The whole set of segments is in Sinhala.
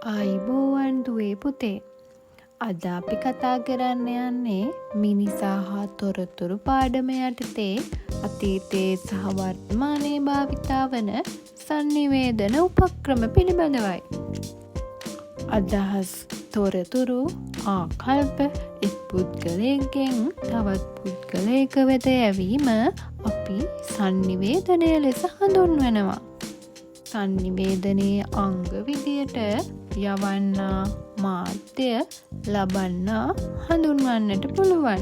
ආයිබෝවන් දුවේ පුතේ. අද අපි කතා කරන්න යන්නේ මිනිසා හා තොරතුරු පාඩම යටතේ අතීතයේ සහ වර්තමානයේ භාවිතා වන sannivedana උපක්‍රම පිළිබඳවයි. අදහස් තොරතුරු ආකල්ප එක් පුද්ගලයෙක්ගෙන් තවත් පුද්ගලයෙක වෙත යැවීම අපි sannivedanaya ලෙස හඳුන්වනවා. sannivedanයේ අංග විදියට යවන්නා මාධ්‍ය ලබන්නා හඳුන්වන්නට පුළුවන්.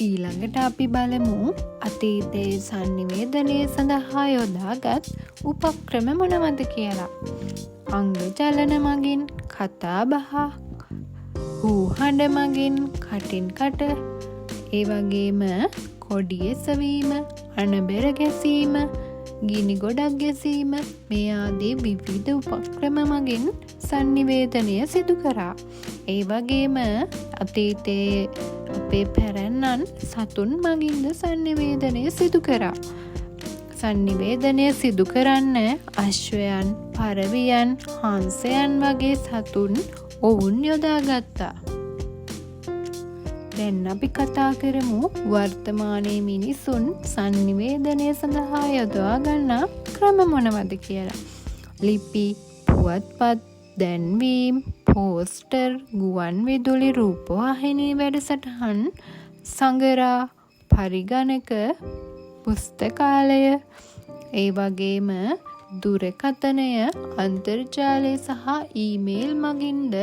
ඊළඟට අපි බලමු අතීතයේ sannivedanය සඳහා යොදාගත් උපක්‍රම මොනවද කියලා. අංග චලන මගින් කතා බහ, හූ හඬ මගින් කටින් කට, ඒ වගේම කොඩි එසවීම, අණබෙර ගැසීම, ගිනි ගොඩක් ගැසීම මේ ආදී විවිධ උපක්‍රම මගින් sannivedanය සිදු කරා. ඒ වගේම අතීතයේ අපේ පැරැන්නන් සතුන් මගින්ද sannivedanය සිදු කරා. sannivedanය සිදු කරන්න අශ්වයන්, පරවියන්, හංසයන් වගේ සතුන් ඔවුන් යොදාගත්තා. දැන් අපි කතා කරමු වර්තමානයේ මිනිසුන් sannivedanය සඳහා යොදා ගන්නා ක්‍රම මොනවද කියලා. ලිපි, පුවත්පත්, දැන්වීම්, පෝස්ටර්, ගුවන් විදුලි, රූපවාහිනී වැඩසටහන්, සඟරා, පරිගණක, පුස්තකාලය, ඒ වගේම දුරකථනය, අන්තර්ජාලය සහ ඊමේල් මගින්ද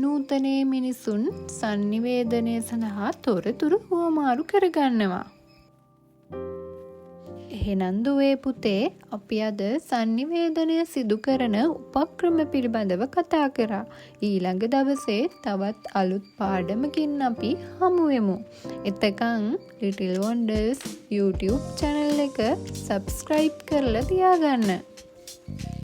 නූතනයේ මිනිසුන් sannivedanය සඳහා තොරතුරු හුවමාරු කරගන්නවා. එහෙනම් දුවේ පුතේ අපි අද sannivedanය සිදු කරන උපක්‍රම පිළිබඳව කතා කරා. ඊළඟ දවසේ තවත් අලුත් පාඩමකින් අපි හමු වෙමු. එතකන් Little Wonders YouTube channel එක subscribe කරලා තියාගන්න.